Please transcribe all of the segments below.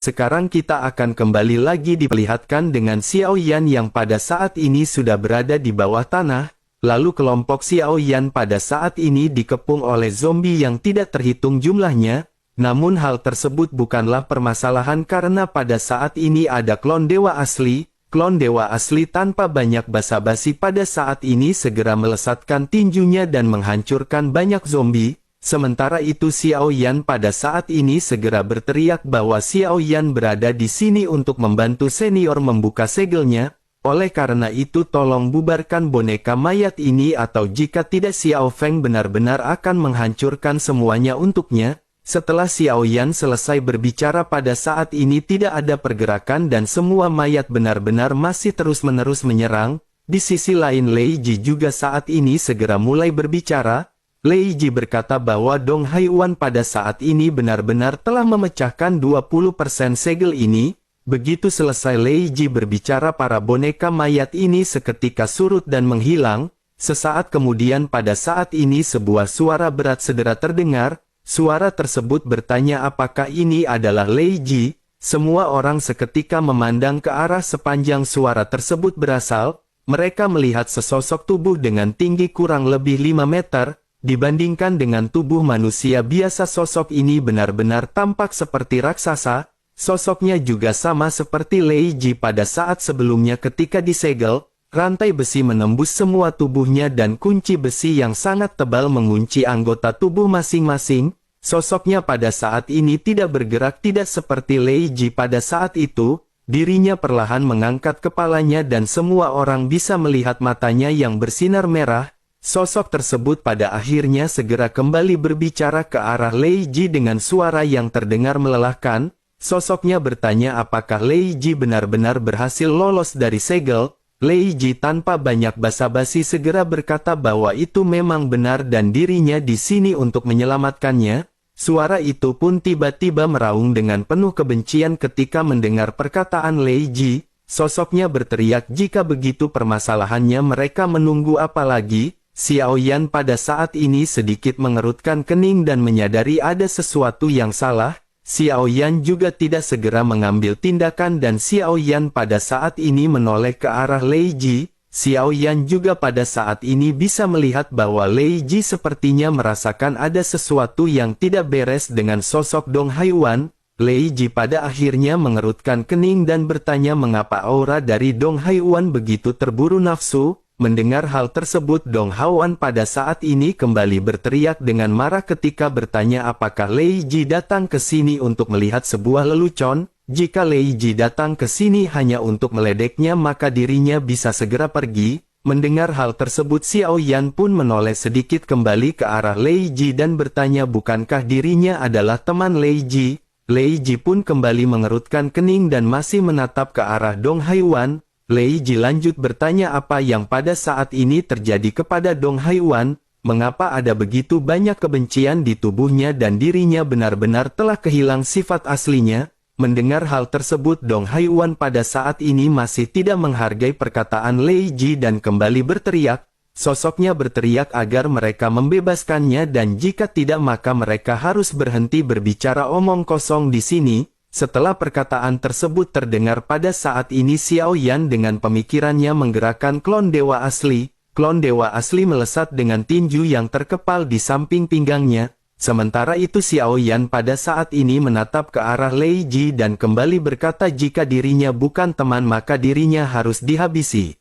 Sekarang kita akan kembali lagi diperlihatkan dengan Xiao Yan yang pada saat ini sudah berada di bawah tanah, lalu kelompok Xiao Yan pada saat ini dikepung oleh zombie yang tidak terhitung jumlahnya, namun hal tersebut bukanlah permasalahan karena pada saat ini ada klon dewa asli. Klon dewa asli tanpa banyak basa-basi pada saat ini segera melesatkan tinjunya dan menghancurkan banyak zombie. Sementara itu Xiao Yan pada saat ini segera berteriak bahwa Xiao Yan berada di sini untuk membantu senior membuka segelnya. Oleh karena itu tolong bubarkan boneka mayat ini atau jika tidak Xiao Feng benar-benar akan menghancurkan semuanya untuknya. Setelah Xiao Yan selesai berbicara pada saat ini tidak ada pergerakan dan semua mayat benar-benar masih terus-menerus menyerang. Di sisi lain Lei Ji juga saat ini segera mulai berbicara. Lei Ji berkata bahwa Dong Haiwan pada saat ini benar-benar telah memecahkan 20% segel ini. Begitu selesai Lei Ji berbicara para boneka mayat ini seketika surut dan menghilang. Sesaat kemudian pada saat ini sebuah suara berat segera terdengar. Suara tersebut bertanya apakah ini adalah Lei Ji. Semua orang seketika memandang ke arah sepanjang suara tersebut berasal. Mereka melihat sesosok tubuh dengan tinggi kurang lebih 5 meter. Dibandingkan dengan tubuh manusia biasa sosok ini benar-benar tampak seperti raksasa. Sosoknya juga sama seperti Lei Ji pada saat sebelumnya ketika disegel. Rantai besi menembus semua tubuhnya dan kunci besi yang sangat tebal mengunci anggota tubuh masing-masing. Sosoknya pada saat ini tidak bergerak tidak seperti Lei Ji pada saat itu. Dirinya perlahan mengangkat kepalanya dan semua orang bisa melihat matanya yang bersinar merah. Sosok tersebut pada akhirnya segera kembali berbicara ke arah Lei Ji dengan suara yang terdengar melelahkan. Sosoknya bertanya apakah Lei Ji benar-benar berhasil lolos dari segel. Lei Ji tanpa banyak basa-basi segera berkata bahwa itu memang benar dan dirinya di sini untuk menyelamatkannya. Suara itu pun tiba-tiba meraung dengan penuh kebencian ketika mendengar perkataan Lei Ji. Sosoknya berteriak jika begitu permasalahannya mereka menunggu apa lagi. Xiao Yan pada saat ini sedikit mengerutkan kening dan menyadari ada sesuatu yang salah. Xiao Yan juga tidak segera mengambil tindakan dan Xiao Yan pada saat ini menoleh ke arah Lei Ji. Xiao Yan juga pada saat ini bisa melihat bahwa Lei Ji sepertinya merasakan ada sesuatu yang tidak beres dengan sosok Dong Haiwan. Lei Ji pada akhirnya mengerutkan kening dan bertanya mengapa aura dari Dong Haiwan begitu terburu nafsu. Mendengar hal tersebut Dong Haiwan pada saat ini kembali berteriak dengan marah ketika bertanya apakah Lei Ji datang ke sini untuk melihat sebuah lelucon. Jika Lei Ji datang ke sini hanya untuk meledeknya maka dirinya bisa segera pergi. Mendengar hal tersebut Xiao Yan pun menoleh sedikit kembali ke arah Lei Ji dan bertanya bukankah dirinya adalah teman Lei Ji. Lei Ji pun kembali mengerutkan kening dan masih menatap ke arah Dong Haiwan. Lei Ji lanjut bertanya apa yang pada saat ini terjadi kepada Dong Haiwan, mengapa ada begitu banyak kebencian di tubuhnya dan dirinya benar-benar telah kehilang sifat aslinya. Mendengar hal tersebut Dong Haiwan pada saat ini masih tidak menghargai perkataan Lei Ji dan kembali berteriak. Sosoknya berteriak agar mereka membebaskannya dan jika tidak maka mereka harus berhenti berbicara omong kosong di sini. Setelah perkataan tersebut terdengar pada saat ini Xiao Yan dengan pemikirannya menggerakkan klon dewa asli. Klon dewa asli melesat dengan tinju yang terkepal di samping pinggangnya. Sementara itu Xiao Yan pada saat ini menatap ke arah Lei Ji dan kembali berkata jika dirinya bukan teman maka dirinya harus dihabisi.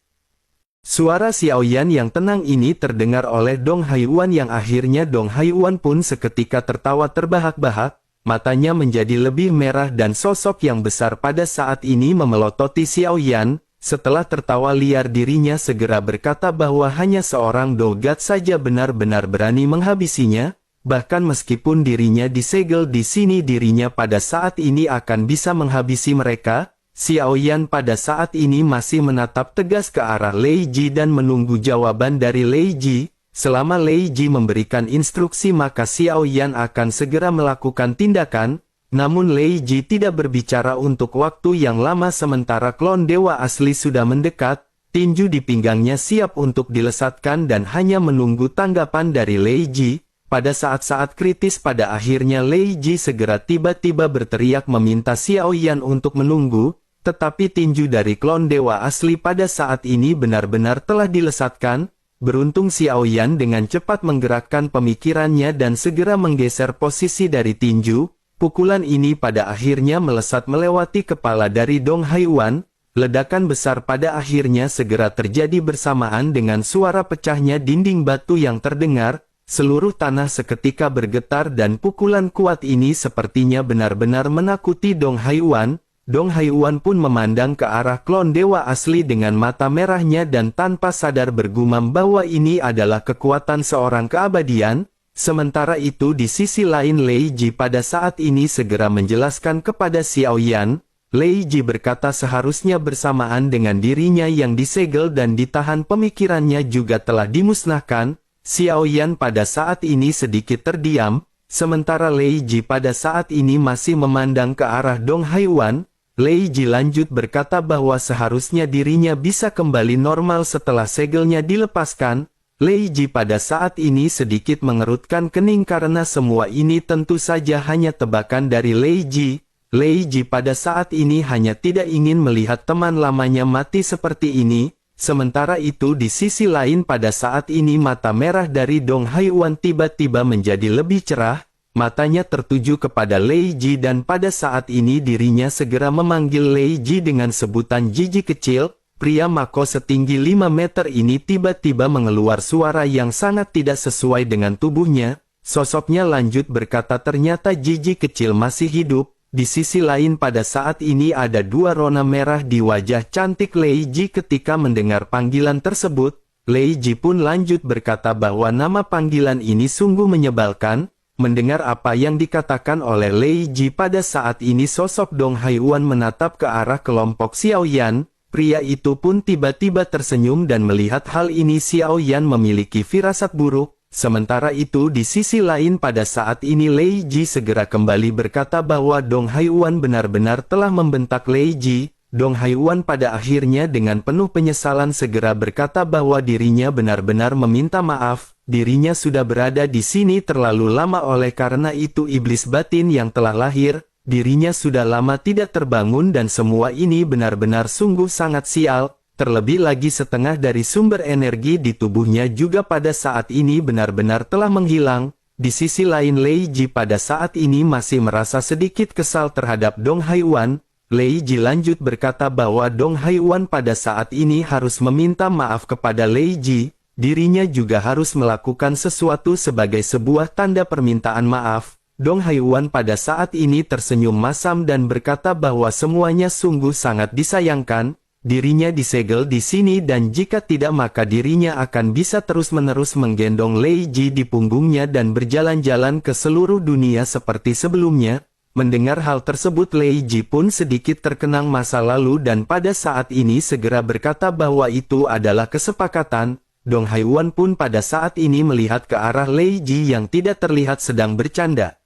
Suara Xiao Yan yang tenang ini terdengar oleh Dong Haiwan yang akhirnya Dong Haiwan pun seketika tertawa terbahak-bahak. Matanya menjadi lebih merah dan sosok yang besar pada saat ini memelototi Xiao Yan. Setelah tertawa liar dirinya segera berkata bahwa hanya seorang Dogat saja benar-benar berani menghabisinya. Bahkan meskipun dirinya disegel di sini dirinya pada saat ini akan bisa menghabisi mereka. Xiao Yan pada saat ini masih menatap tegas ke arah Lei Ji dan menunggu jawaban dari Lei Ji. Selama Lei Ji memberikan instruksi maka Xiao Yan akan segera melakukan tindakan. Namun Lei Ji tidak berbicara untuk waktu yang lama sementara klon dewa asli sudah mendekat. Tinju di pinggangnya siap untuk dilesatkan dan hanya menunggu tanggapan dari Lei Ji. Pada saat-saat kritis pada akhirnya Lei Ji segera tiba-tiba berteriak meminta Xiao Yan untuk menunggu, tetapi tinju dari klon dewa asli pada saat ini benar-benar telah dilesatkan. Beruntung Xiao Yan dengan cepat menggerakkan pemikirannya dan segera menggeser posisi dari tinju. Pukulan ini pada akhirnya melesat melewati kepala dari Dong Haiwan. Ledakan besar pada akhirnya segera terjadi bersamaan dengan suara pecahnya dinding batu yang terdengar. Seluruh tanah seketika bergetar dan pukulan kuat ini sepertinya benar-benar menakuti Dong Haiwan. Dong Haiwan pun memandang ke arah klon dewa asli dengan mata merahnya dan tanpa sadar bergumam bahwa ini adalah kekuatan seorang keabadian. Sementara itu di sisi lain Lei Ji pada saat ini segera menjelaskan kepada Xiao Yan. Lei Ji berkata seharusnya bersamaan dengan dirinya yang disegel dan ditahan pemikirannya juga telah dimusnahkan. Xiao Yan pada saat ini sedikit terdiam, sementara Lei Ji pada saat ini masih memandang ke arah Dong Haiwan. Lei Ji lanjut berkata bahwa seharusnya dirinya bisa kembali normal setelah segelnya dilepaskan. Lei Ji pada saat ini sedikit mengerutkan kening karena semua ini tentu saja hanya tebakan dari Lei Ji. Lei Ji pada saat ini hanya tidak ingin melihat teman lamanya mati seperti ini. Sementara itu di sisi lain pada saat ini mata merah dari Dong Haiwan tiba-tiba menjadi lebih cerah, matanya tertuju kepada Lei Ji dan pada saat ini dirinya segera memanggil Lei Ji dengan sebutan Jiji kecil. Pria Mako setinggi 5 meter ini tiba-tiba mengeluarkan suara yang sangat tidak sesuai dengan tubuhnya. Sosoknya lanjut berkata ternyata Jiji kecil masih hidup. Di sisi lain pada saat ini ada dua rona merah di wajah cantik Lei Ji ketika mendengar panggilan tersebut. Lei Ji pun lanjut berkata bahwa nama panggilan ini sungguh menyebalkan. Mendengar apa yang dikatakan oleh Lei Ji pada saat ini sosok Dong Haiwan menatap ke arah kelompok Xiao Yan. Pria itu pun tiba-tiba tersenyum dan melihat hal ini Xiao Yan memiliki firasat buruk. Sementara itu di sisi lain pada saat ini Lei Ji segera kembali berkata bahwa Dong Haiwan benar-benar telah membentak Lei Ji. Dong Haiwan pada akhirnya dengan penuh penyesalan segera berkata bahwa dirinya benar-benar meminta maaf. Dirinya sudah berada di sini terlalu lama oleh karena itu iblis batin yang telah lahir. Dirinya sudah lama tidak terbangun dan semua ini benar-benar sungguh sangat sial. Terlebih lagi setengah dari sumber energi di tubuhnya juga pada saat ini benar-benar telah menghilang. Di sisi lain Lei Ji pada saat ini masih merasa sedikit kesal terhadap Dong Haiwan. Lei Ji lanjut berkata bahwa Dong Haiwan pada saat ini harus meminta maaf kepada Lei Ji. Dirinya juga harus melakukan sesuatu sebagai sebuah tanda permintaan maaf. Dong Haiwan pada saat ini tersenyum masam dan berkata bahwa semuanya sungguh sangat disayangkan. Dirinya disegel di sini dan jika tidak maka dirinya akan bisa terus-menerus menggendong Lei Ji di punggungnya dan berjalan-jalan ke seluruh dunia seperti sebelumnya. Mendengar hal tersebut Lei Ji pun sedikit terkenang masa lalu dan pada saat ini segera berkata bahwa itu adalah kesepakatan. Dong Haiwan pun pada saat ini melihat ke arah Lei Ji yang tidak terlihat sedang bercanda.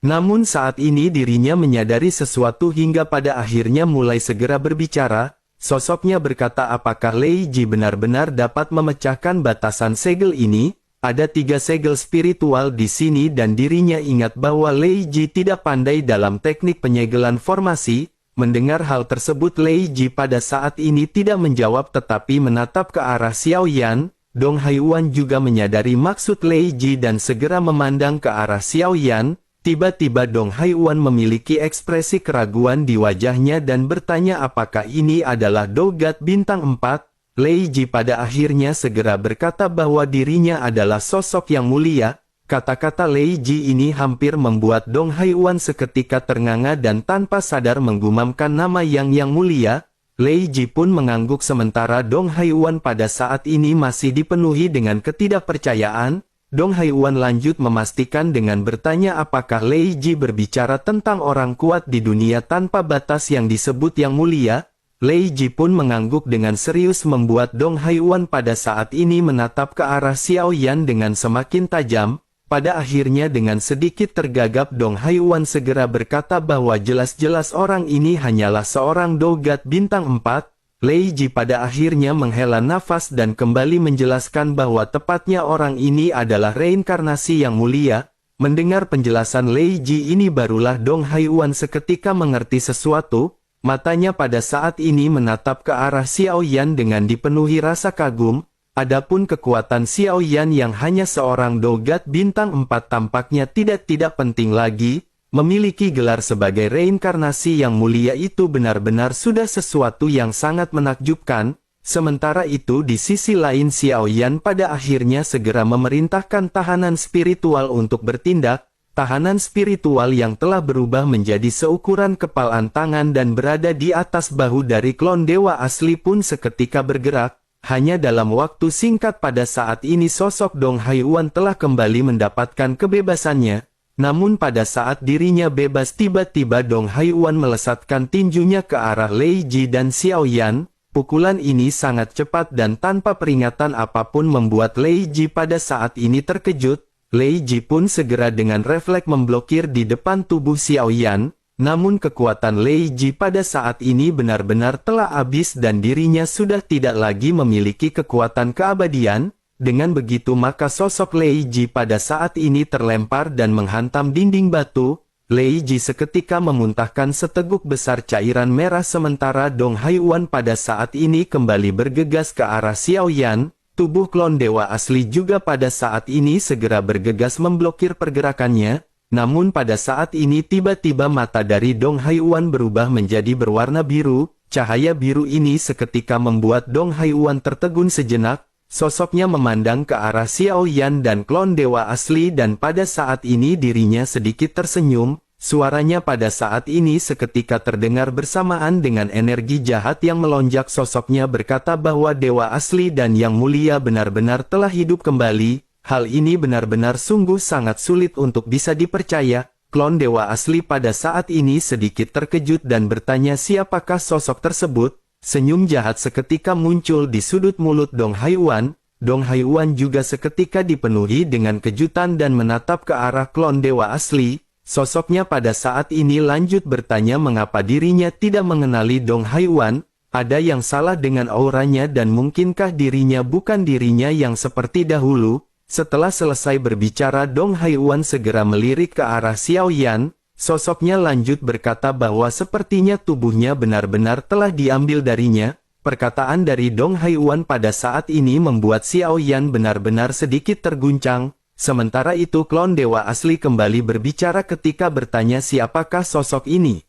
Namun saat ini dirinya menyadari sesuatu hingga pada akhirnya mulai segera berbicara. Sosoknya berkata apakah Lei Ji benar-benar dapat memecahkan batasan segel ini? Ada 3 segel spiritual di sini dan dirinya ingat bahwa Lei Ji tidak pandai dalam teknik penyegelan formasi. Mendengar hal tersebut Lei Ji pada saat ini tidak menjawab tetapi menatap ke arah Xiao Yan. Dong Haiwan juga menyadari maksud Lei Ji dan segera memandang ke arah Xiao Yan. Tiba-tiba Dong Haiwan memiliki ekspresi keraguan di wajahnya dan bertanya apakah ini adalah Dogat bintang 4. Lei Ji pada akhirnya segera berkata bahwa dirinya adalah sosok yang mulia. Kata-kata Lei Ji ini hampir membuat Dong Haiwan seketika ternganga dan tanpa sadar menggumamkan nama yang mulia. Lei Ji pun mengangguk sementara Dong Haiwan pada saat ini masih dipenuhi dengan ketidakpercayaan. Dong Haiwan lanjut memastikan dengan bertanya apakah Lei Ji berbicara tentang orang kuat di dunia tanpa batas yang disebut yang mulia. Lei Ji pun mengangguk dengan serius membuat Dong Haiwan pada saat ini menatap ke arah Xiao Yan dengan semakin tajam. Pada akhirnya dengan sedikit tergagap Dong Haiwan segera berkata bahwa jelas-jelas orang ini hanyalah seorang Dogat bintang 4. Lei Ji pada akhirnya menghela nafas dan kembali menjelaskan bahwa tepatnya orang ini adalah reinkarnasi yang mulia. Mendengar penjelasan Lei Ji ini barulah Dong Haiyuan seketika mengerti sesuatu. Matanya pada saat ini menatap ke arah Xiao Yan dengan dipenuhi rasa kagum. Adapun kekuatan Xiao Yan yang hanya seorang dogat bintang 4 tampaknya tidak penting lagi. Memiliki gelar sebagai reinkarnasi yang mulia itu benar-benar sudah sesuatu yang sangat menakjubkan. Sementara itu di sisi lain Xiao Yan pada akhirnya segera memerintahkan tahanan spiritual untuk bertindak. Tahanan spiritual yang telah berubah menjadi seukuran kepalan tangan dan berada di atas bahu dari klon dewa asli pun seketika bergerak. Hanya dalam waktu singkat pada saat ini sosok Dong Haiyuan telah kembali mendapatkan kebebasannya. Namun pada saat dirinya bebas tiba-tiba Dong Haiyuan melesatkan tinjunya ke arah Lei Ji dan Xiao Yan. Pukulan ini sangat cepat dan tanpa peringatan apapun membuat Lei Ji pada saat ini terkejut. Lei Ji pun segera dengan refleks memblokir di depan tubuh Xiao Yan. Namun kekuatan Lei Ji pada saat ini benar-benar telah habis dan dirinya sudah tidak lagi memiliki kekuatan keabadian. Dengan begitu maka sosok Lei Ji pada saat ini terlempar dan menghantam dinding batu. Lei Ji seketika memuntahkan seteguk besar cairan merah sementara Dong Haiyuan pada saat ini kembali bergegas ke arah Xiao Yan. Tubuh klon dewa asli juga pada saat ini segera bergegas memblokir pergerakannya. Namun pada saat ini tiba-tiba mata dari Dong Haiyuan berubah menjadi berwarna biru. Cahaya biru ini seketika membuat Dong Haiyuan tertegun sejenak. Sosoknya memandang ke arah Xiao Yan dan klon dewa asli dan pada saat ini dirinya sedikit tersenyum. Suaranya pada saat ini seketika terdengar bersamaan dengan energi jahat yang melonjak. Sosoknya berkata bahwa dewa asli dan yang mulia benar-benar telah hidup kembali. Hal ini benar-benar sungguh sangat sulit untuk bisa dipercaya. Klon dewa asli pada saat ini sedikit terkejut dan bertanya siapakah sosok tersebut. Senyum jahat seketika muncul di sudut mulut Dong Haiyuan. Dong Haiyuan juga seketika dipenuhi dengan kejutan dan menatap ke arah klon dewa asli. Sosoknya pada saat ini lanjut bertanya mengapa dirinya tidak mengenali Dong Haiyuan. Ada yang salah dengan auranya dan mungkinkah dirinya bukan dirinya yang seperti dahulu. Setelah selesai berbicara Dong Haiyuan segera melirik ke arah Xiao Yan. Sosoknya lanjut berkata bahwa sepertinya tubuhnya benar-benar telah diambil darinya. Perkataan dari Dong Haiyuan pada saat ini membuat Xiao Yan benar-benar sedikit terguncang. Sementara itu klon dewa asli kembali berbicara ketika bertanya siapakah sosok ini.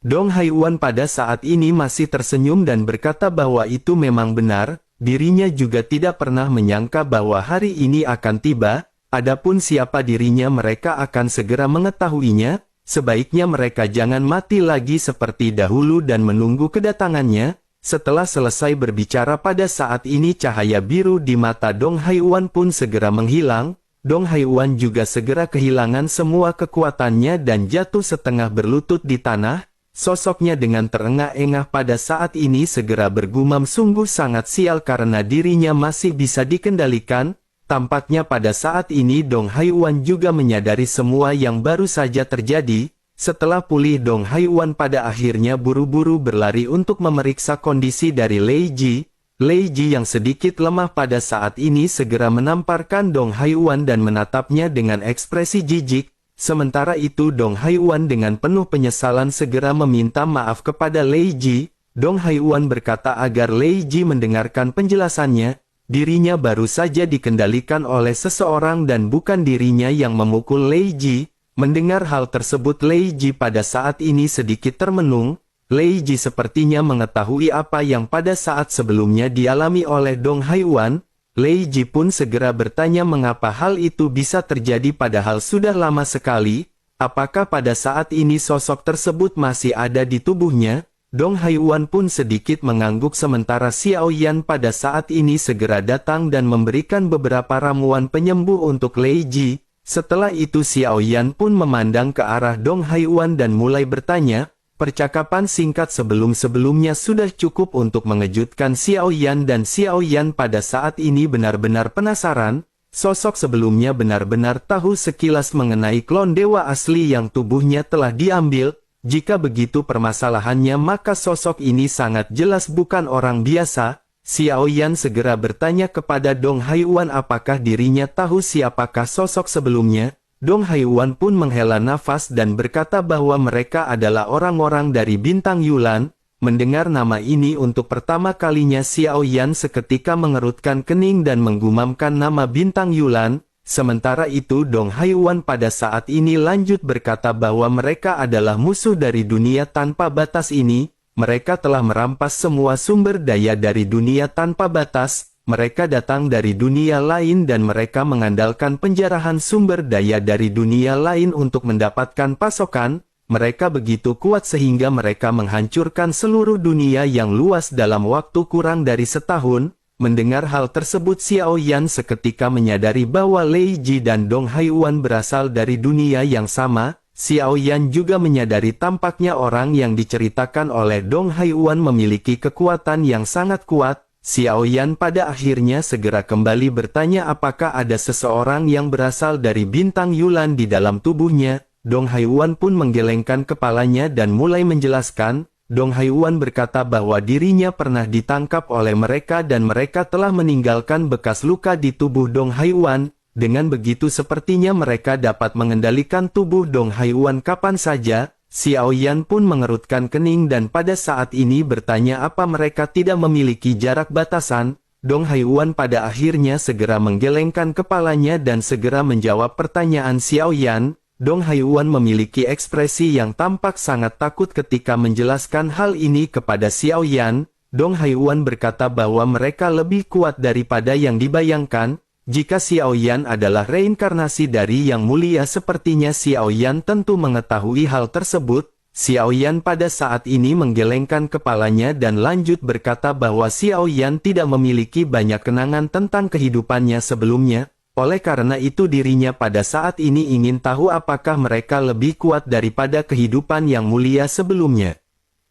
Dong Haiyuan pada saat ini masih tersenyum dan berkata bahwa itu memang benar. Dirinya juga tidak pernah menyangka bahwa hari ini akan tiba. Adapun siapa dirinya mereka akan segera mengetahuinya. Sebaiknya mereka jangan mati lagi seperti dahulu dan menunggu kedatangannya. Setelah selesai berbicara pada saat ini cahaya biru di mata Dong Haiyuan pun segera menghilang. Dong Haiyuan juga segera kehilangan semua kekuatannya dan jatuh setengah berlutut di tanah. Sosoknya dengan terengah-engah pada saat ini segera bergumam sungguh sangat sial karena dirinya masih bisa dikendalikan. Tampaknya pada saat ini Dong Haiyuan juga menyadari semua yang baru saja terjadi. Setelah pulih Dong Haiyuan pada akhirnya buru-buru berlari untuk memeriksa kondisi dari Lei Ji. Lei Ji yang sedikit lemah pada saat ini segera menamparkan Dong Haiyuan dan menatapnya dengan ekspresi jijik. Sementara itu Dong Haiyuan dengan penuh penyesalan segera meminta maaf kepada Lei Ji. Dong Haiyuan berkata agar Lei Ji mendengarkan penjelasannya. Dirinya baru saja dikendalikan oleh seseorang dan bukan dirinya yang memukul Lei Ji. Mendengar hal tersebut Lei Ji pada saat ini sedikit termenung. Lei Ji sepertinya mengetahui apa yang pada saat sebelumnya dialami oleh Dong Haiyuan. Lei Ji pun segera bertanya mengapa hal itu bisa terjadi padahal sudah lama sekali. Apakah pada saat ini sosok tersebut masih ada di tubuhnya? Dong Haiyuan pun sedikit mengangguk sementara Xiao Yan pada saat ini segera datang dan memberikan beberapa ramuan penyembuh untuk Lei Ji. Setelah itu Xiao Yan pun memandang ke arah Dong Haiyuan dan mulai bertanya. Percakapan singkat sebelum-sebelumnya sudah cukup untuk mengejutkan Xiao Yan dan Xiao Yan pada saat ini benar-benar penasaran. Sosok sebelumnya benar-benar tahu sekilas mengenai klon dewa asli yang tubuhnya telah diambil. Jika begitu permasalahannya maka sosok ini sangat jelas bukan orang biasa. Xiao Yan segera bertanya kepada Dong Haiyuan apakah dirinya tahu siapakah sosok sebelumnya. Dong Haiyuan pun menghela nafas dan berkata bahwa mereka adalah orang-orang dari Bintang Yulan. Mendengar nama ini untuk pertama kalinya Xiao Yan seketika mengerutkan kening dan menggumamkan nama Bintang Yulan. Sementara itu Dong Haiyuan pada saat ini lanjut berkata bahwa mereka adalah musuh dari dunia tanpa batas ini. Mereka telah merampas semua sumber daya dari dunia tanpa batas. Mereka datang dari dunia lain dan mereka mengandalkan penjarahan sumber daya dari dunia lain untuk mendapatkan pasokan. Mereka begitu kuat sehingga mereka menghancurkan seluruh dunia yang luas dalam waktu kurang dari setahun. Mendengar hal tersebut Xiao Yan seketika menyadari bahwa Lei Ji dan Dong Haiyuan berasal dari dunia yang sama. Xiao Yan juga menyadari tampaknya orang yang diceritakan oleh Dong Haiyuan memiliki kekuatan yang sangat kuat. Xiao Yan pada akhirnya segera kembali bertanya apakah ada seseorang yang berasal dari Bintang Yulan di dalam tubuhnya. Dong Haiyuan pun menggelengkan kepalanya dan mulai menjelaskan. Dong Haiyuan berkata bahwa dirinya pernah ditangkap oleh mereka dan mereka telah meninggalkan bekas luka di tubuh Dong Haiyuan. Dengan begitu sepertinya mereka dapat mengendalikan tubuh Dong Haiyuan kapan saja. Xiao Yan pun mengerutkan kening dan pada saat ini bertanya apa mereka tidak memiliki jarak batasan. Dong Haiyuan pada akhirnya segera menggelengkan kepalanya dan segera menjawab pertanyaan Xiao Yan. Dong Haiyuan memiliki ekspresi yang tampak sangat takut ketika menjelaskan hal ini kepada Xiao Yan. Dong Haiyuan berkata bahwa mereka lebih kuat daripada yang dibayangkan. Jika Xiao Yan adalah reinkarnasi dari Yang Mulia sepertinya Xiao Yan tentu mengetahui hal tersebut. Xiao Yan pada saat ini menggelengkan kepalanya dan lanjut berkata bahwa Xiao Yan tidak memiliki banyak kenangan tentang kehidupannya sebelumnya. Oleh karena itu dirinya pada saat ini ingin tahu apakah mereka lebih kuat daripada kehidupan yang mulia sebelumnya.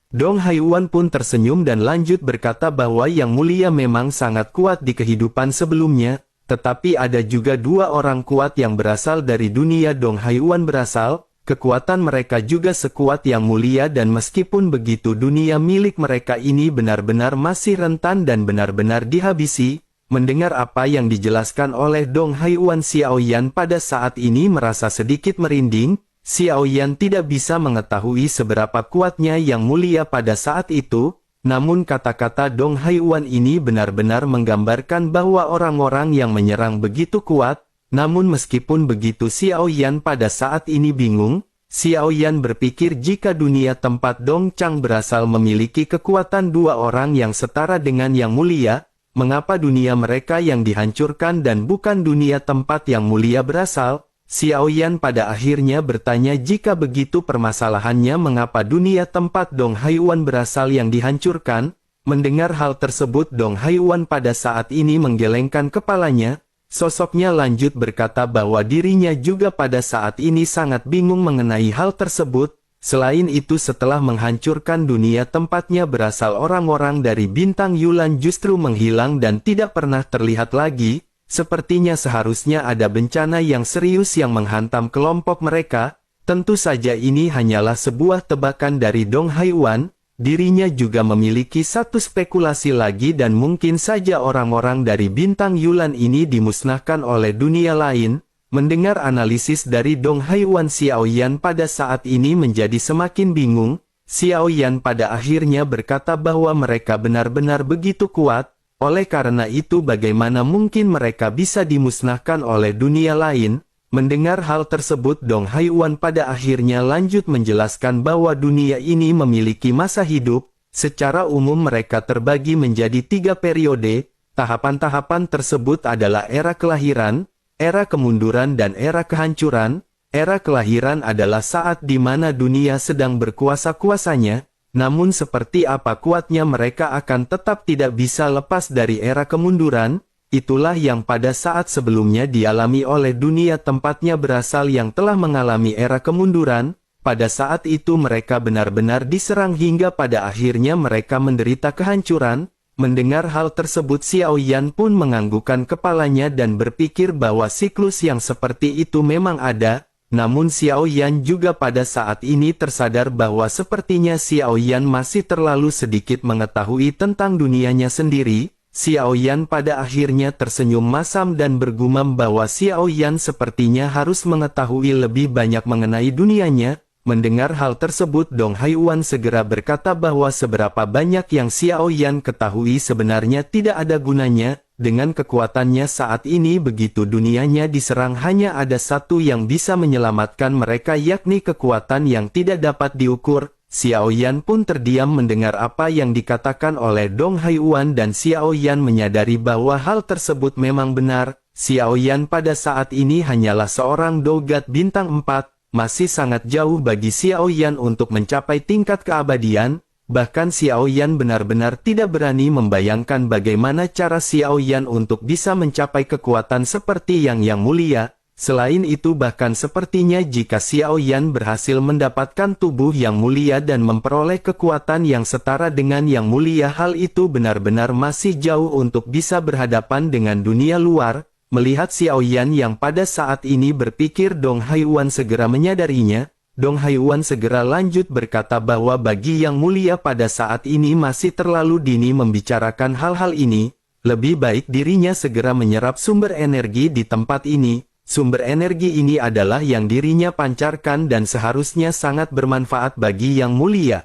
Dong Haiyuan pun tersenyum dan lanjut berkata bahwa Yang Mulia memang sangat kuat di kehidupan sebelumnya, tetapi ada juga dua orang kuat yang berasal dari dunia Dong Haiyuan berasal, kekuatan mereka juga sekuat Yang Mulia dan meskipun begitu dunia milik mereka ini benar-benar masih rentan dan benar-benar dihabisi. Mendengar apa yang dijelaskan oleh Dong Haiyuan Xiao Yan pada saat ini merasa sedikit merinding. Xiao Yan tidak bisa mengetahui seberapa kuatnya Yang Mulia pada saat itu. Namun kata-kata Dong Haiyuan ini benar-benar menggambarkan bahwa orang-orang yang menyerang begitu kuat. Namun meskipun begitu Xiao Yan pada saat ini bingung. Xiao Yan berpikir jika dunia tempat Dong Chang berasal memiliki kekuatan dua orang yang setara dengan Yang Mulia, mengapa dunia mereka yang dihancurkan dan bukan dunia tempat Yang Mulia berasal? Xiao Yan pada akhirnya bertanya jika begitu permasalahannya mengapa dunia tempat Dong Haiyuan berasal yang dihancurkan. Mendengar hal tersebut Dong Haiyuan pada saat ini menggelengkan kepalanya. Sosoknya lanjut berkata bahwa dirinya juga pada saat ini sangat bingung mengenai hal tersebut. Selain itu setelah menghancurkan dunia tempatnya berasal orang-orang dari Bintang Yulan justru menghilang dan tidak pernah terlihat lagi. Sepertinya seharusnya ada bencana yang serius yang menghantam kelompok mereka. Tentu saja ini hanyalah sebuah tebakan dari Dong Haiyuan. Dirinya juga memiliki satu spekulasi lagi dan mungkin saja orang-orang dari Bintang Yulan ini dimusnahkan oleh dunia lain. Mendengar analisis dari Dong Haiyuan Xiao Yan pada saat ini menjadi semakin bingung. Xiao Yan pada akhirnya berkata bahwa mereka benar-benar begitu kuat. Oleh karena itu bagaimana mungkin mereka bisa dimusnahkan oleh dunia lain? Mendengar hal tersebut Dong Haiyuan pada akhirnya lanjut menjelaskan bahwa dunia ini memiliki masa hidup. Secara umum mereka terbagi menjadi 3 periode. Tahapan-tahapan tersebut adalah era kelahiran, era kemunduran dan era kehancuran. Era kelahiran adalah saat di mana dunia sedang berkuasa-kuasanya. Namun seperti apa kuatnya mereka akan tetap tidak bisa lepas dari era kemunduran. Itulah yang pada saat sebelumnya dialami oleh dunia tempatnya berasal yang telah mengalami era kemunduran. Pada saat itu mereka benar-benar diserang hingga pada akhirnya mereka menderita kehancuran. Mendengar hal tersebut Xiao Yan pun menganggukkan kepalanya dan berpikir bahwa siklus yang seperti itu memang ada. Namun Xiao Yan juga pada saat ini tersadar bahwa sepertinya Xiao Yan masih terlalu sedikit mengetahui tentang dunianya sendiri. Xiao Yan pada akhirnya tersenyum masam dan bergumam bahwa Xiao Yan sepertinya harus mengetahui lebih banyak mengenai dunianya. Mendengar hal tersebut, Dong Haiyuan segera berkata bahwa seberapa banyak yang Xiao Yan ketahui sebenarnya tidak ada gunanya. Dengan kekuatannya saat ini begitu dunianya diserang hanya ada satu yang bisa menyelamatkan mereka, yakni kekuatan yang tidak dapat diukur. Xiao Yan pun terdiam mendengar apa yang dikatakan oleh Dong Haiyuan dan Xiao Yan menyadari bahwa hal tersebut memang benar. Xiao Yan pada saat ini hanyalah seorang dogat bintang 4, masih sangat jauh bagi Xiao Yan untuk mencapai tingkat keabadian. Bahkan Xiao Yan benar-benar tidak berani membayangkan bagaimana cara Xiao Yan untuk bisa mencapai kekuatan seperti Yang Mulia. Selain itu bahkan sepertinya jika Xiao Yan berhasil mendapatkan tubuh Yang Mulia dan memperoleh kekuatan yang setara dengan Yang Mulia, hal itu benar-benar masih jauh untuk bisa berhadapan dengan dunia luar. Melihat Xiao Yan yang pada saat ini berpikir, Dong Haiyuan segera menyadarinya. Dong Haiyuan segera lanjut berkata bahwa bagi Yang Mulia pada saat ini masih terlalu dini membicarakan hal-hal ini. Lebih baik dirinya segera menyerap sumber energi di tempat ini. Sumber energi ini adalah yang dirinya pancarkan dan seharusnya sangat bermanfaat bagi Yang Mulia.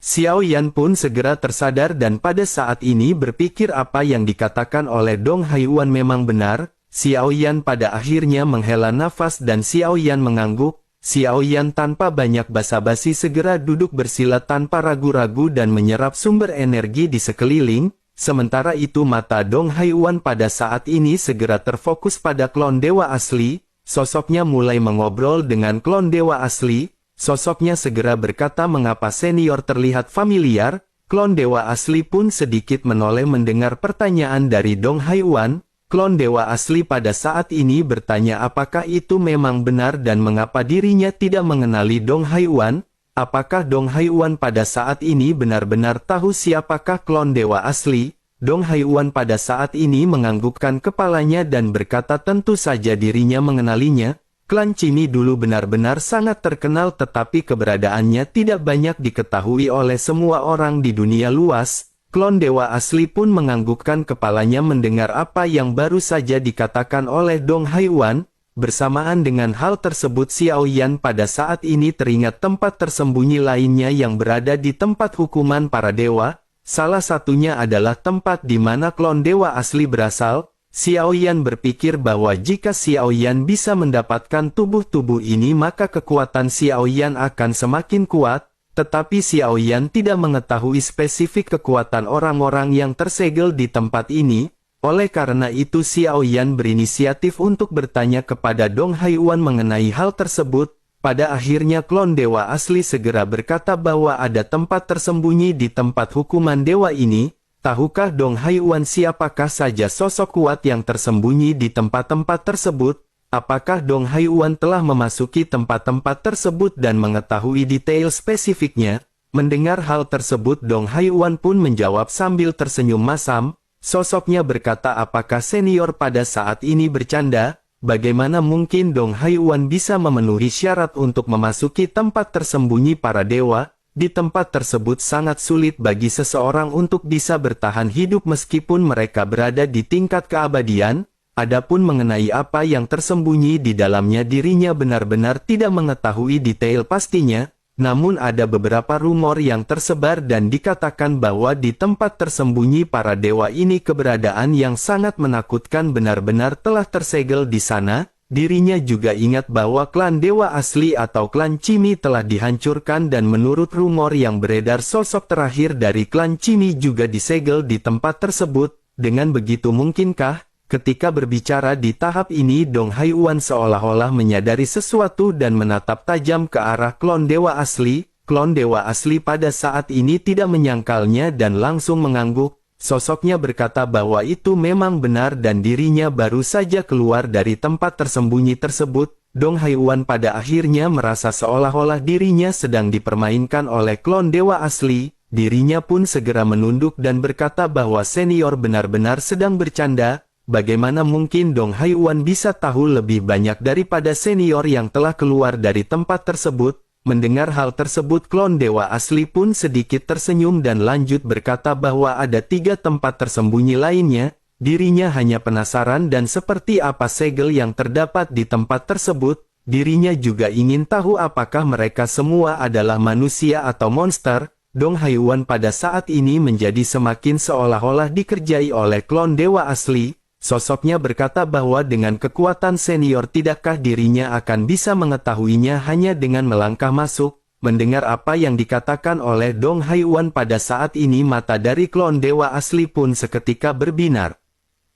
Xiao Yan pun segera tersadar dan pada saat ini berpikir apa yang dikatakan oleh Dong Haiyuan memang benar. Xiao Yan pada akhirnya menghela nafas dan Xiao Yan mengangguk. Xiao Yan tanpa banyak basa-basi segera duduk bersila tanpa ragu-ragu dan menyerap sumber energi di sekeliling. Sementara itu mata Dong Haiyuan pada saat ini segera terfokus pada klon dewa asli. Sosoknya mulai mengobrol dengan klon dewa asli. Sosoknya segera berkata, mengapa senior terlihat familiar? Klon dewa asli pun sedikit menoleh mendengar pertanyaan dari Dong Haiyuan. Klon dewa asli pada saat ini bertanya apakah itu memang benar dan mengapa dirinya tidak mengenali Dong Haiyuan. Apakah Dong Haiyuan pada saat ini benar-benar tahu siapakah klon dewa asli? Dong Haiyuan pada saat ini menganggukkan kepalanya dan berkata tentu saja dirinya mengenalinya. Klan Cimi dulu benar-benar sangat terkenal tetapi keberadaannya tidak banyak diketahui oleh semua orang di dunia luas. Klon dewa asli pun menganggukkan kepalanya mendengar apa yang baru saja dikatakan oleh Dong Haiyuan. Bersamaan dengan hal tersebut Xiao Yan pada saat ini teringat tempat tersembunyi lainnya yang berada di tempat hukuman para dewa. Salah satunya adalah tempat di mana klon dewa asli berasal. Xiao Yan berpikir bahwa jika Xiao Yan bisa mendapatkan tubuh-tubuh ini maka kekuatan Xiao Yan akan semakin kuat. Tetapi Xiao Yan tidak mengetahui spesifik kekuatan orang-orang yang tersegel di tempat ini. Oleh karena itu Xiao Yan berinisiatif untuk bertanya kepada Dong Haiyuan mengenai hal tersebut. Pada akhirnya klon dewa asli segera berkata bahwa ada tempat tersembunyi di tempat hukuman dewa ini. Tahukah Dong Haiyuan siapakah saja sosok kuat yang tersembunyi di tempat-tempat tersebut? Apakah Dong Haiyuan telah memasuki tempat-tempat tersebut dan mengetahui detail spesifiknya? Mendengar hal tersebut Dong Haiyuan pun menjawab sambil tersenyum masam. Sosoknya berkata apakah senior pada saat ini bercanda? Bagaimana mungkin Dong Haiyuan bisa memenuhi syarat untuk memasuki tempat tersembunyi para dewa? Di tempat tersebut sangat sulit bagi seseorang untuk bisa bertahan hidup meskipun mereka berada di tingkat keabadian. Adapun mengenai apa yang tersembunyi di dalamnya dirinya benar-benar tidak mengetahui detail pastinya. Namun ada beberapa rumor yang tersebar dan dikatakan bahwa di tempat tersembunyi para dewa ini keberadaan yang sangat menakutkan benar-benar telah tersegel di sana. Dirinya juga ingat bahwa klan dewa asli atau klan Cimi telah dihancurkan dan menurut rumor yang beredar sosok terakhir dari klan Cimi juga disegel di tempat tersebut. Dengan begitu mungkinkah? Ketika berbicara di tahap ini Dong Haiyuan seolah-olah menyadari sesuatu dan menatap tajam ke arah klon dewa asli. Klon dewa asli pada saat ini tidak menyangkalnya dan langsung mengangguk. Sosoknya berkata bahwa itu memang benar dan dirinya baru saja keluar dari tempat tersembunyi tersebut. Dong Haiyuan pada akhirnya merasa seolah-olah dirinya sedang dipermainkan oleh klon dewa asli. Dirinya pun segera menunduk dan berkata bahwa senior benar-benar sedang bercanda. bagaimana mungkin Dong Haiyuan bisa tahu lebih banyak daripada senior yang telah keluar dari tempat tersebut? Mendengar hal tersebut, klon dewa asli pun sedikit tersenyum dan lanjut berkata bahwa ada 3 tempat tersembunyi lainnya. Dirinya hanya penasaran dan seperti apa segel yang terdapat di tempat tersebut. Dirinya juga ingin tahu apakah mereka semua adalah manusia atau monster. Dong Haiyuan pada saat ini menjadi semakin seolah-olah dikerjai oleh klon dewa asli. Sosoknya berkata bahwa dengan kekuatan senior tidakkah dirinya akan bisa mengetahuinya hanya dengan melangkah masuk. Mendengar apa yang dikatakan oleh Dong Haiyuan pada saat ini, mata dari klon dewa asli pun seketika berbinar.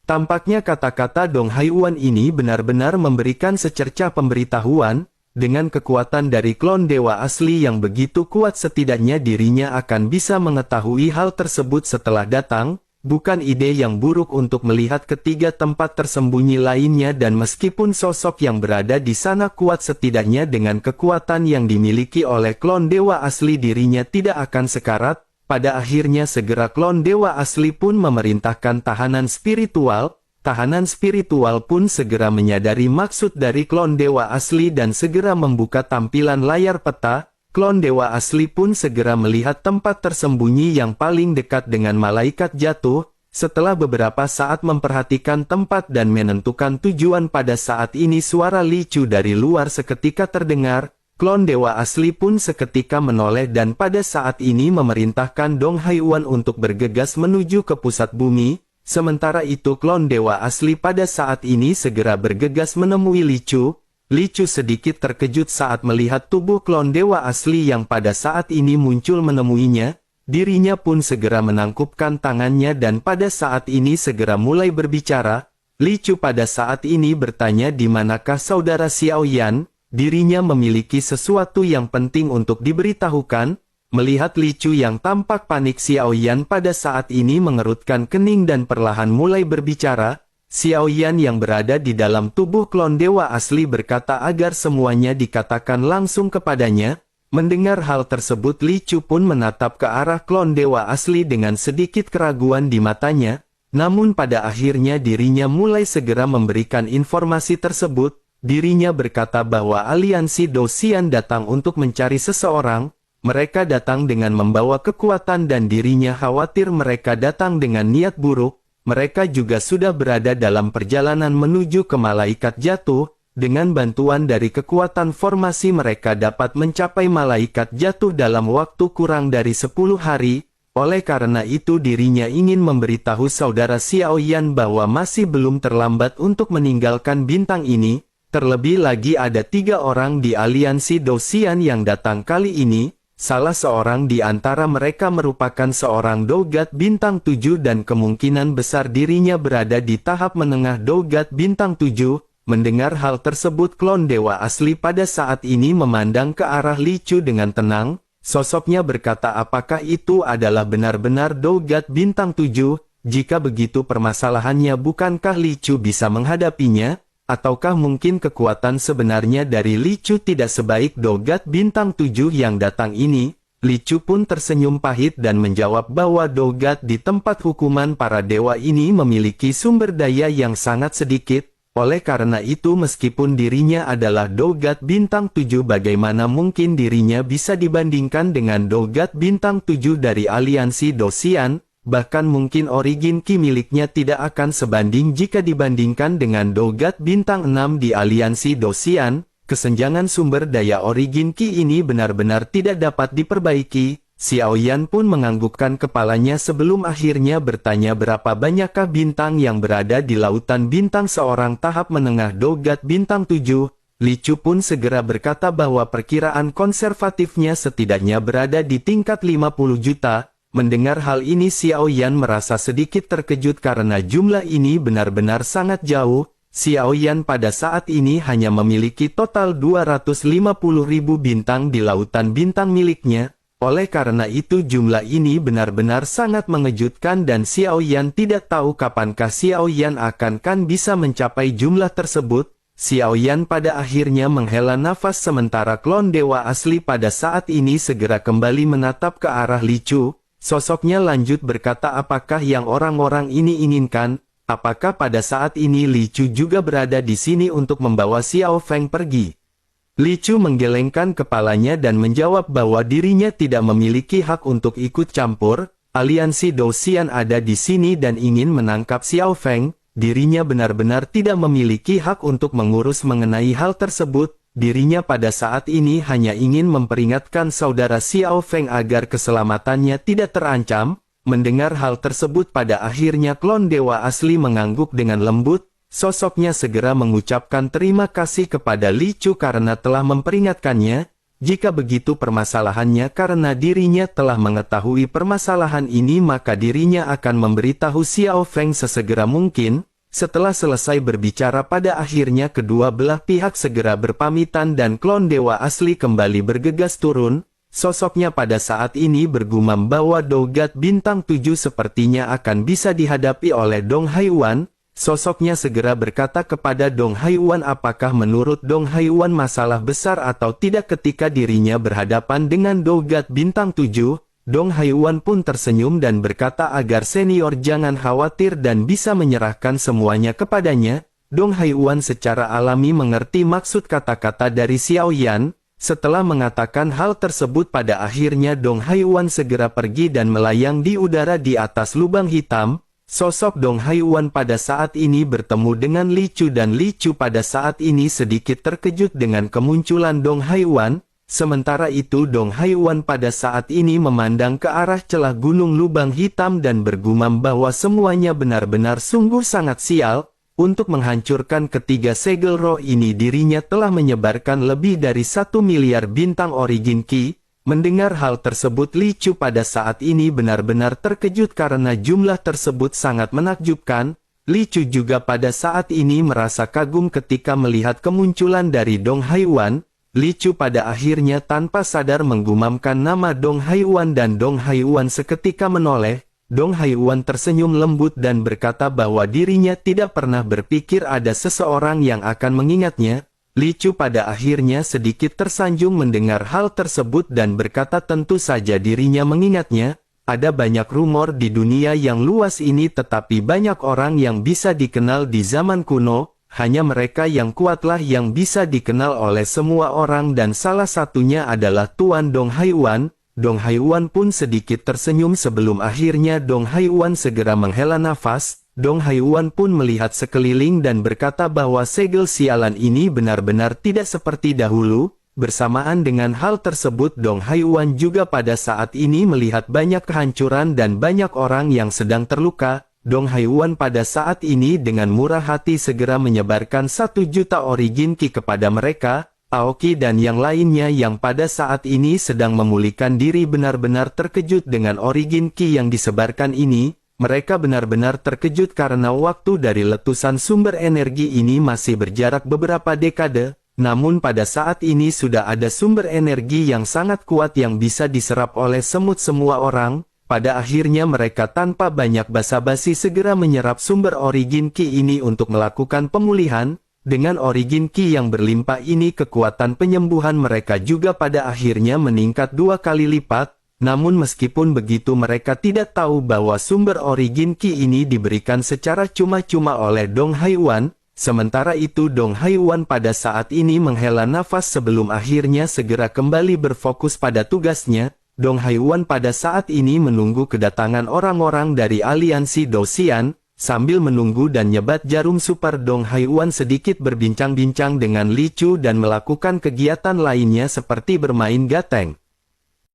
Tampaknya kata-kata Dong Haiyuan ini benar-benar memberikan secercah pemberitahuan. Dengan kekuatan dari klon dewa asli yang begitu kuat, setidaknya dirinya akan bisa mengetahui hal tersebut setelah datang. Bukan ide yang buruk untuk melihat ketiga tempat tersembunyi lainnya, dan meskipun sosok yang berada di sana kuat, setidaknya dengan kekuatan yang dimiliki oleh klon dewa asli dirinya tidak akan sekarat. Pada akhirnya segera klon dewa asli pun memerintahkan tahanan spiritual. Tahanan spiritual pun segera menyadari maksud dari klon dewa asli dan segera membuka tampilan layar peta. Klon dewa asli pun segera melihat tempat tersembunyi yang paling dekat dengan malaikat jatuh. Setelah beberapa saat memperhatikan tempat dan menentukan tujuan, pada saat ini suara Li Chu dari luar seketika terdengar. Klon dewa asli pun seketika menoleh dan pada saat ini memerintahkan Dong Haiyuan untuk bergegas menuju ke pusat bumi. Sementara itu klon dewa asli pada saat ini segera bergegas menemui Li Chu. Li Chu sedikit terkejut saat melihat tubuh klon dewa asli yang pada saat ini muncul menemuinya. Dirinya pun segera menangkupkan tangannya dan pada saat ini segera mulai berbicara. Li Chu pada saat ini bertanya, di manakah saudara Xiao Yan? Dirinya memiliki sesuatu yang penting untuk diberitahukan. Melihat Li Chu yang tampak panik, Xiao Yan pada saat ini mengerutkan kening dan perlahan mulai berbicara. Xiao Yan yang berada di dalam tubuh klon dewa asli berkata agar semuanya dikatakan langsung kepadanya. Mendengar hal tersebut, Li Chu pun menatap ke arah klon dewa asli dengan sedikit keraguan di matanya. Namun pada akhirnya dirinya mulai segera memberikan informasi tersebut. Dirinya berkata bahwa aliansi Dosian datang untuk mencari seseorang. Mereka datang dengan membawa kekuatan dan dirinya khawatir mereka datang dengan niat buruk. Mereka juga sudah berada dalam perjalanan menuju ke malaikat jatuh. Dengan bantuan dari kekuatan formasi mereka dapat mencapai malaikat jatuh dalam waktu kurang dari 10 hari. Oleh karena itu dirinya ingin memberitahu saudara Xiao Yan bahwa masih belum terlambat untuk meninggalkan bintang ini. Terlebih lagi ada 3 orang di aliansi Dosian yang datang kali ini. Salah seorang di antara mereka merupakan seorang Dogat bintang 7 dan kemungkinan besar dirinya berada di tahap menengah Dogat bintang 7. Mendengar hal tersebut, klon dewa asli pada saat ini memandang ke arah Li Chu dengan tenang. Sosoknya berkata, apakah itu adalah benar-benar Dogat bintang 7? Jika begitu permasalahannya, bukankah Li Chu bisa menghadapinya? Ataukah mungkin kekuatan sebenarnya dari Li Chu tidak sebaik Dogat bintang 7 yang datang ini? Li Chu pun tersenyum pahit dan menjawab bahwa Dogat di tempat hukuman para dewa ini memiliki sumber daya yang sangat sedikit. Oleh karena itu meskipun dirinya adalah Dogat bintang 7, bagaimana mungkin dirinya bisa dibandingkan dengan Dogat bintang 7 dari aliansi Dosian? Bahkan mungkin origin ki miliknya tidak akan sebanding jika dibandingkan dengan Dogat bintang 6 di aliansi Dosian. Kesenjangan sumber daya origin ki ini benar-benar tidak dapat diperbaiki. Xiao Yan pun menganggukkan kepalanya sebelum akhirnya bertanya, berapa banyakkah bintang yang berada di lautan bintang seorang tahap menengah Dogat bintang 7? Li Chu pun segera berkata bahwa perkiraan konservatifnya setidaknya berada di tingkat 50 juta. Mendengar hal ini Xiao Yan merasa sedikit terkejut karena jumlah ini benar-benar sangat jauh. Xiao Yan pada saat ini hanya memiliki total 250.000 bintang di lautan bintang miliknya. Oleh karena itu jumlah ini benar-benar sangat mengejutkan dan Xiao Yan tidak tahu kapankah Xiao Yan akan bisa mencapai jumlah tersebut. Xiao Yan pada akhirnya menghela nafas sementara klon dewa asli pada saat ini segera kembali menatap ke arah Li Chu. Sosoknya lanjut berkata, apakah yang orang-orang ini inginkan? apakah pada saat ini Li Chu juga berada di sini untuk membawa Xiao Feng pergi? Li Chu menggelengkan kepalanya dan menjawab bahwa dirinya tidak memiliki hak untuk ikut campur. Aliansi Dou-Xian ada di sini dan ingin menangkap Xiao Feng. Dirinya benar-benar tidak memiliki hak untuk mengurus mengenai hal tersebut. Dirinya pada saat ini hanya ingin memperingatkan saudara Xiao Feng agar keselamatannya tidak terancam. Mendengar hal tersebut pada akhirnya klon dewa asli mengangguk dengan lembut. Sosoknya segera mengucapkan terima kasih kepada Li Chu karena telah memperingatkannya. Jika begitu permasalahannya karena dirinya telah mengetahui permasalahan ini maka dirinya akan memberitahu Xiao Feng sesegera mungkin. Setelah selesai berbicara pada akhirnya kedua belah pihak segera berpamitan dan klon dewa asli kembali bergegas turun. Sosoknya pada saat ini bergumam bahwa Dogat Bintang 7 sepertinya akan bisa dihadapi oleh Dong Haiwan. Sosoknya segera berkata kepada Dong Haiwan apakah menurut Dong Haiwan masalah besar atau tidak ketika dirinya berhadapan dengan Dogat Bintang 7. Dong Haiwan pun tersenyum dan berkata agar senior jangan khawatir dan bisa menyerahkan semuanya kepadanya. Dong Haiwan secara alami mengerti maksud kata-kata dari Xiao Yan. Setelah mengatakan hal tersebut pada akhirnya Dong Haiwan segera pergi dan melayang di udara di atas lubang hitam. Sosok Dong Haiwan pada saat ini bertemu dengan Li Chu dan Li Chu pada saat ini sedikit terkejut dengan kemunculan Dong Haiwan. Sementara itu Dong Haiwan pada saat ini memandang ke arah celah gunung lubang hitam dan bergumam bahwa semuanya benar-benar sungguh sangat sial. Untuk menghancurkan ketiga segel roh ini dirinya telah menyebarkan lebih dari 1 miliar bintang origin Qi. Mendengar hal tersebut Li Chu pada saat ini benar-benar terkejut karena jumlah tersebut sangat menakjubkan. Li Chu juga pada saat ini merasa kagum ketika melihat kemunculan dari Dong Haiwan. Li Chu pada akhirnya tanpa sadar menggumamkan nama Dong Haiwan dan Dong Haiwan seketika menoleh. Dong Haiwan tersenyum lembut dan berkata bahwa dirinya tidak pernah berpikir ada seseorang yang akan mengingatnya. Li Chu pada akhirnya sedikit tersanjung mendengar hal tersebut dan berkata tentu saja dirinya mengingatnya. Ada banyak rumor di dunia yang luas ini tetapi banyak orang yang bisa dikenal di zaman kuno. Hanya mereka yang kuatlah yang bisa dikenal oleh semua orang dan salah satunya adalah Tuan Dong Haiwan. Dong Haiwan pun sedikit tersenyum sebelum akhirnya Dong Haiwan segera menghela nafas. Dong Haiwan pun melihat sekeliling dan berkata bahwa segel sialan ini benar-benar tidak seperti dahulu. Bersamaan dengan hal tersebut Dong Haiwan juga pada saat ini melihat banyak kehancuran dan banyak orang yang sedang terluka. Dong Haiwan pada saat ini dengan murah hati segera menyebarkan 1 juta origin Qi kepada mereka. Aoki dan yang lainnya yang pada saat ini sedang memulihkan diri benar-benar terkejut dengan origin Qi yang disebarkan ini. Mereka benar-benar terkejut karena waktu dari letusan sumber energi ini masih berjarak beberapa dekade. Namun pada saat ini sudah ada sumber energi yang sangat kuat yang bisa diserap oleh semua orang. Pada akhirnya mereka tanpa banyak basa-basi segera menyerap sumber origin Qi ini untuk melakukan pemulihan. Dengan origin Qi yang berlimpah ini kekuatan penyembuhan mereka juga pada akhirnya meningkat 2 kali lipat. Namun meskipun begitu mereka tidak tahu bahwa sumber origin Qi ini diberikan secara cuma-cuma oleh Dong Haiwan. Sementara itu Dong Haiwan pada saat ini menghela nafas sebelum akhirnya segera kembali berfokus pada tugasnya. Dong Haiwan pada saat ini menunggu kedatangan orang-orang dari aliansi Dou-Xian. Sambil menunggu dan nyebat jarum super Dong Haiwan sedikit berbincang-bincang dengan Li Chu dan melakukan kegiatan lainnya seperti bermain gateng.